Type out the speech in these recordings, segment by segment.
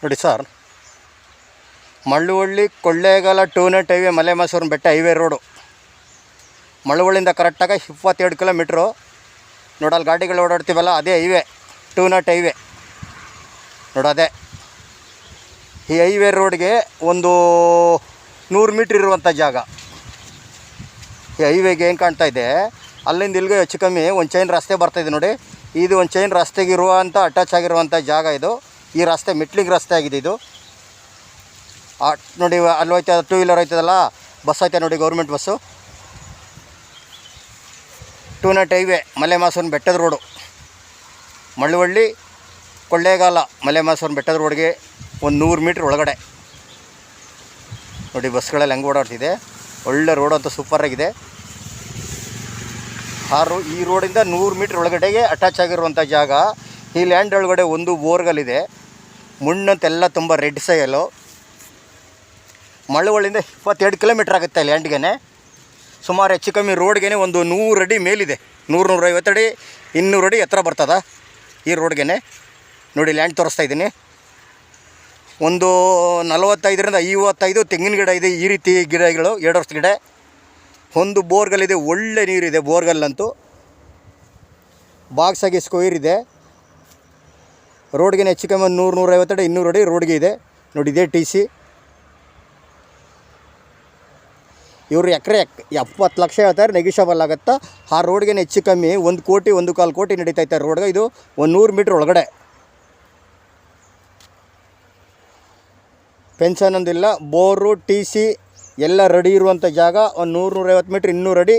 ನೋಡಿ ಸರ್, ಮಳ್ಳವಳ್ಳಿ ಕೊಳ್ಳೇಗಾಲ 2 ನೆಟ್ highway Male Mahadeshwara Betta highway road. ಮಳ್ಳವಳ್ಳಿಯಿಂದ ಕರೆಕ್ಟಾಗಿ 22 ಕಿಲೋಮೀಟ್ರು. ನೋಡಲ್ಲಿ ಗಾಡಿಗಳು ಓಡಾಡ್ತೀವಲ್ಲ, ಅದೇ ಹೈವೇ 2 ನೆಟ್ ಹೈವೇ ನೋಡೋದೆ. ಈ ಹೈವೇ ರೋಡ್ಗೆ ಒಂದು 100 ಮೀಟ್ರ್ ಇರುವಂಥ ಜಾಗ. ಈ ಹೈವೇಗೆ ಏನು ಕಾಣ್ತಾ ಇದೆ, ಅಲ್ಲಿಂದ ಇಲ್ಲಿಗೆ ಹೆಚ್ಚು ಕಮ್ಮಿ ಒಂದು ಚೈನ್ ರಸ್ತೆ ಬರ್ತಾಯಿದೆ ನೋಡಿ. ಇದು ಒಂದು ಚೈನ್ ರಸ್ತೆಗಿರುವಂಥ ಅಟ್ಯಾಚ್ ಆಗಿರುವಂಥ ಜಾಗ ಇದು. ಈ ರಸ್ತೆ ಮೆಟ್ಲಿಗೆ ರಸ್ತೆ ಆಗಿದೆ ಇದು. ನೋಡಿ ಅಲ್ಲಿ ಹೋಯ್ತಾ 2 ವೀಲರ್ ಹೋಯ್ತದಲ್ಲ, ಬಸ್ ಐತೆ ನೋಡಿ, ಗೌರ್ಮೆಂಟ್ ಬಸ್ಸು. 2 ನೆಟ್ ಹೈವೇ ಮಲೆಮಹದೇಶ್ವರ ಬೆಟ್ಟದ ರೋಡು. ಮಳ್ಳವಳ್ಳಿ ಕೊಳ್ಳೇಗಾಲ ಮಲೆಮಹದೇಶ್ವರ ಬೆಟ್ಟದ ರೋಡ್ಗೆ ಒಂದು 100 ಮೀಟ್ರ್ ಒಳಗಡೆ ನೋಡಿ ಬಸ್ಗಳೆಲ್ಲ ಹೆಂಗೆ ಓಡಾಡ್ತಿದೆ. ಒಳ್ಳೆ ರೋಡ್ ಅಂತೂ ಸೂಪರಾಗಿದೆ. ಈ ರೋಡಿಂದ 100 ಮೀಟ್ರ್ ಒಳಗಡೆಗೆ ಅಟ್ಯಾಚ್ ಆಗಿರುವಂಥ ಜಾಗ. ಈ ಲ್ಯಾಂಡ್ ಒಳಗಡೆ ಒಂದು ಬೋರ್ಗಲ್ಲಿದೆ. ಮುಣ್ಣಂತೆಲ್ಲ ತುಂಬ ರೆಡ್ ಸೈಲು. ಮಳ್ಳವಳ್ಳಿಯಿಂದ 22 ಕಿಲೋಮೀಟ್ರ್ ಆಗುತ್ತೆ ಲ್ಯಾಂಡ್ಗೆ. ಸುಮಾರು ಹೆಚ್ಚು ಕಮ್ಮಿ ರೋಡ್ಗೆ ಒಂದು 100 ಅಡಿ ಮೇಲಿದೆ. 100-150 ಅಡಿ 200 ಅಡಿ ಎತ್ತರ ಬರ್ತದ ಈ ರೋಡ್ಗೆ. ನೋಡಿ ಲ್ಯಾಂಡ್ ತೋರಿಸ್ತಾ ಇದ್ದೀನಿ. ಒಂದು 45ರಿಂದ 55 ತೆಂಗಿನ ಗಿಡ ಇದೆ. ಈ ರೀತಿ ಗಿಡಗಳು 2 ವರ್ಷದ ಗಿಡ. ಒಂದು ಬೋರ್ಗಲ್ಲಿದೆ, ಒಳ್ಳೆ ನೀರಿದೆ ಬೋರ್ಗಲ್ಲಂತೂ. ಬಾಕ್ಸಾಗಿ ಸ್ಕ್ವೇರ್ ಇದೆ. ರೋಡ್ಗೆ ಹೆಚ್ಚು ಕಮ್ಮಿ 100-150 ಅಡಿ 200 ಅಡಿ ರೋಡ್ಗೆ ಇದೆ ನೋಡಿ. ಇದೇ TC. ಇವರು ಎಕರೆ 70 ಲಕ್ಷ ಹೇಳ್ತಾರೆ, ನೆಗಿಷಬಲ್ ಆಗುತ್ತಾ. ಆ ರೋಡ್ಗೆ ಹೆಚ್ಚು ಕಮ್ಮಿ 1 ಕೋಟಿ 1.25 ಕೋಟಿ ನಡೀತೈತೆ ರೋಡ್ಗೆ. ಇದು ಒಂದು 100 ಮೀಟ್ರ್ ಒಳಗಡೆ. ಪೆನ್ಷನ್ ಒಂದಿಲ್ಲ, ಬೋರು TC ಎಲ್ಲ ರೆಡಿ ಇರುವಂಥ ಜಾಗ. ಒಂದು 100-150 ಮೀಟ್ರ್ 200 ಅಡಿ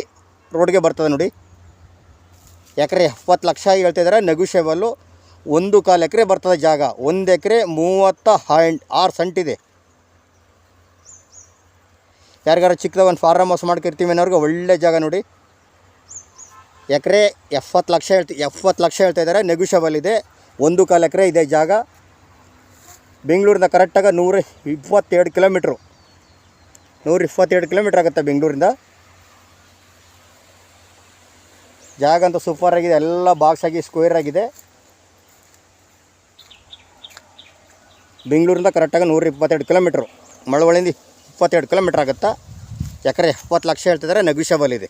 ರೋಡ್ಗೆ ಬರ್ತದೆ ನೋಡಿ. ಎಕರೆ 70 ಲಕ್ಷ ಹೇಳ್ತಿದ್ದಾರೆ, ನೆಗೋಷಿಯಬಲ್ಲು. 1.25 ಎಕರೆ ಬರ್ತದೆ ಜಾಗ. 1 ಎಕರೆ 36 ಸೆಂಟಿದೆ. ಯಾರಿಗಾರ ಚಿಕ್ಕದ ಒಂದು ಫಾರ್ಮ್ ಹೌಸ್ ಮಾಡ್ಕಿರ್ತೀವಿ ಅನ್ನೋರ್ಗೆ ಒಳ್ಳೆ ಜಾಗ ನೋಡಿ. ಎಕರೆ 70 ಲಕ್ಷ ಹೇಳ್ತಾಯಿದ್ದಾರೆ, ನೆಗೋಷಿಯಬಲ್ ಇದೆ. 1.25 ಎಕರೆ ಇದೆ ಜಾಗ. ಬೆಂಗಳೂರಿಂದ ಕರೆಕ್ಟಾಗಿ 122 ಕಿಲೋಮೀಟ್ರು. 122 ಕಿಲೋಮೀಟ್ರ್ ಆಗುತ್ತೆ ಬೆಂಗಳೂರಿಂದ. ಜಾಗ ಅಂತೂ ಸೂಪರಾಗಿದೆ. ಎಲ್ಲ ಬಾಕ್ಸಾಗಿ ಸ್ಕ್ವೇರ್ ಆಗಿದೆ. ಬೆಂಗಳೂರಿಂದ ಕರೆಕ್ಟಾಗಿ 122 ಕಿಲೋಮೀಟ್ರು. ಮಳವಳ್ಳಿಯಿಂದ 22 ಕಿಲೋಮೀಟ್ರ್ ಆಗುತ್ತಾ. ಎಕರೆ 70 ಲಕ್ಷ ಹೇಳ್ತಿದ್ದಾರೆ, ನೆಗೋಷಿಯಬಲ್ ಇದೆ.